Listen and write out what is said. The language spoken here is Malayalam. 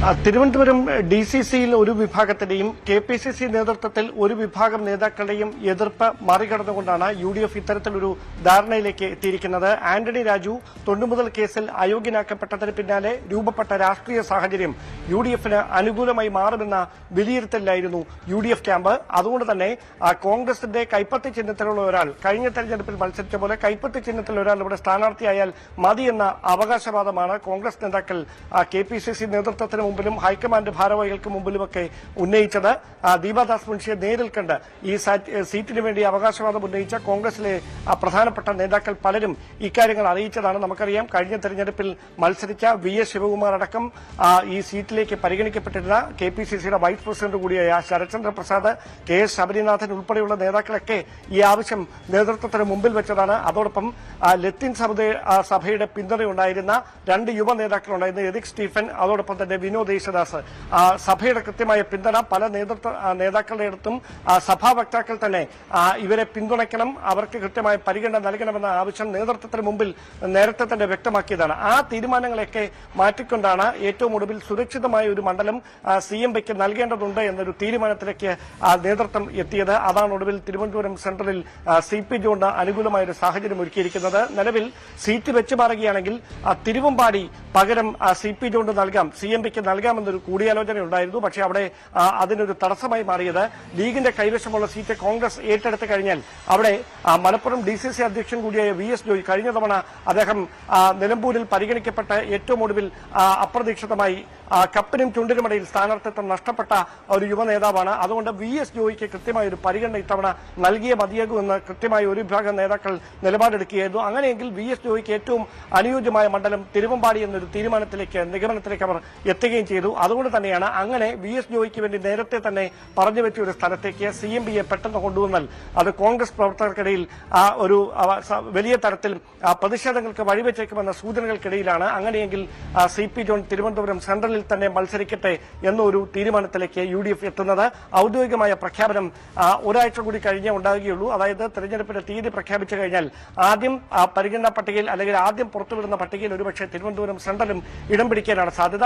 തിരുവനന്തപുരം DCCയിൽ ഒരു വിഭാഗത്തിന്റെയും KPCC നേതൃത്വത്തിൽ ഒരു വിഭാഗം നേതാക്കളുടെയും എതിർപ്പ് മറികടന്നുകൊണ്ടാണ് UDF ഇത്തരത്തിലൊരു ധാരണയിലേക്ക് എത്തിയിരിക്കുന്നത്. ആന്റണി രാജു തൊണ്ടുമുതൽ കേസിൽ അയോഗ്യനാക്കപ്പെട്ടതിന് പിന്നാലെ രൂപപ്പെട്ട രാഷ്ട്രീയ സാഹചര്യം UDFന് അനുകൂലമായി മാറുമെന്ന വിലയിരുത്തലിലായിരുന്നു UDF ക്യാമ്പ്. അതുകൊണ്ട് തന്നെ കോൺഗ്രസിന്റെ കൈപ്പത്തി ചിഹ്നത്തിലുള്ള ഒരാൾ കഴിഞ്ഞ തെരഞ്ഞെടുപ്പിൽ മത്സരിച്ച പോലെ കൈപ്പത്തി ചിഹ്നത്തിൽ ഒരാൾ ഇവിടെ സ്ഥാനാർത്ഥിയായാൽ മതിയെന്ന അവകാശവാദമാണ് കോൺഗ്രസ് നേതാക്കൾ KPCC നേതൃത്വത്തിന് മുമ്പിലും ഹൈക്കമാൻഡ് ഭാരവാഹികൾക്ക് മുമ്പിലുമൊക്കെ ഉന്നയിച്ചത്. ദീപാദാസ് മുൻഷിയെ നേരിൽ കണ്ട് ഈ സീറ്റിന് വേണ്ടി അവകാശവാദം ഉന്നയിച്ച കോൺഗ്രസിലെ പ്രധാനപ്പെട്ട നേതാക്കൾ പലരും ഇക്കാര്യങ്ങൾ അറിയിച്ചതാണ്. നമുക്കറിയാം, കഴിഞ്ഞ തെരഞ്ഞെടുപ്പിൽ മത്സരിച്ച VS ശിവകുമാർ അടക്കം ഈ സീറ്റിലേക്ക് പരിഗണിക്കപ്പെട്ടിരുന്ന KPCCയുടെ വൈസ് പ്രസിഡന്റ് കൂടിയായ ശരത്ചന്ദ്ര പ്രസാദ്, KS ശബരിനാഥൻ ഉൾപ്പെടെയുള്ള നേതാക്കളൊക്കെ ഈ ആവശ്യം നേതൃത്വത്തിന് മുമ്പിൽ വെച്ചതാണ്. അതോടൊപ്പം ലത്തീൻ സഭയുടെ പിന്തുണയുണ്ടായിരുന്ന രണ്ട് യുവ നേതാക്കളുണ്ടായിരുന്ന എറിക് സ്റ്റീഫൻ, അതോടൊപ്പം തന്നെ വിനോദ് യേശുദാസ്. സഭയുടെ കൃത്യമായ പിന്തുണ പല നേതാക്കളുടെ അടുത്തും സഭാ വക്താക്കൾ തന്നെ ഇവരെ പിന്തുണയ്ക്കണം, അവർക്ക് കൃത്യമായ പരിഗണന നൽകണമെന്ന ആവശ്യം നേതൃത്വത്തിന് മുമ്പിൽ നേരത്തെ തന്നെ വ്യക്തമാക്കിയതാണ്. ആ തീരുമാനങ്ങളെയൊക്കെ മാറ്റിക്കൊണ്ടാണ് ഏറ്റവും ഒടുവിൽ സുരക്ഷിതമായ ഒരു മണ്ഡലം CMBക്ക് നൽകേണ്ടതുണ്ട് എന്നൊരു തീരുമാനത്തിലേക്ക് നേതൃത്വം എത്തിയത്. അതാണ് ഒടുവിൽ തിരുവനന്തപുരം സെൻട്രലിൽ CP ജോണിന് അനുകൂലമായ ഒരു സാഹചര്യം ഒരുക്കിയിരിക്കുന്നത്. നിലവിൽ സീറ്റ് വെച്ച് മാറുകയാണെങ്കിൽ തിരുവമ്പാടി പകരം CP ജോണിന് നൽകാം, CMBക്ക് നൽകാമെന്നൊരു കൂടിയാലോചന ഉണ്ടായിരുന്നു. പക്ഷേ അവിടെ അതിനൊരു തടസ്സമായി മാറിയത് ലീഗിന്റെ കൈവശമുള്ള സീറ്റ് കോൺഗ്രസ് ഏറ്റെടുത്ത് കഴിഞ്ഞാൽ അവിടെ മലപ്പുറം DCC അധ്യക്ഷൻ കൂടിയായ VS ജോയി കഴിഞ്ഞ തവണ അദ്ദേഹം നിലമ്പൂരിൽ പരിഗണിക്കപ്പെട്ട് ഏറ്റവും ഒടുവിൽ അപ്രതീക്ഷിതമായി കപ്പിനും ചുണ്ടിനുമിടയിൽ സ്ഥാനാർത്ഥിത്വം നഷ്ടപ്പെട്ട ഒരു യുവ നേതാവാണ്. അതുകൊണ്ട് VS ജോയിക്ക് കൃത്യമായ ഒരു പരിഗണന ഇത്തവണ നൽകിയേ മതിയാകുമെന്ന് കൃത്യമായ ഒരു വിഭാഗം നേതാക്കൾ നിലപാടെടുക്കുകയായിരുന്നു. അങ്ങനെയെങ്കിൽ VS ജോയിക്ക് ഏറ്റവും അനുയോജ്യമായ മണ്ഡലം തിരുവമ്പാടി എന്നൊരു നിഗമനത്തിലേക്ക് അവർ എത്തുകയും ചെയ്തു. അതുകൊണ്ട് തന്നെയാണ് അങ്ങനെ VS ജോയിക്ക് വേണ്ടി നേരത്തെ തന്നെ പറഞ്ഞു വെച്ച ഒരു സ്ഥലത്തേക്ക് CMBയെ പെട്ടെന്ന് കൊണ്ടുവന്നാൽ അത് കോൺഗ്രസ് പ്രവർത്തകർക്കിടയിൽ ഒരു വലിയ തരത്തിൽ പ്രതിഷേധങ്ങൾക്ക് വഴിവെച്ചേക്കുമെന്ന സൂചനകൾക്കിടയിലാണ് അങ്ങനെയെങ്കിൽ CP ജോൺ തിരുവനന്തപുരം സെൻട്രലിൽ തന്നെ മത്സരിക്കട്ടെ എന്നൊരു തീരുമാനത്തിലേക്ക് UDF എത്തുന്നത്. ഔദ്യോഗികമായ പ്രഖ്യാപനം ഒരാഴ്ച കൂടി കഴിഞ്ഞേ ഉണ്ടാകുകയുള്ളൂ. അതായത് തെരഞ്ഞെടുപ്പിന്റെ തീയതി പ്രഖ്യാപിച്ചു കഴിഞ്ഞാൽ ആദ്യം പരിഗണനാ പട്ടികയിൽ അല്ലെങ്കിൽ ആദ്യം പുറത്തുവിടുന്ന പട്ടികയിൽ ഒരുപക്ഷെ തിരുവനന്തപുരം സെൻട്രലും ഇടം പിടിക്കാനാണ് സാധ്യത.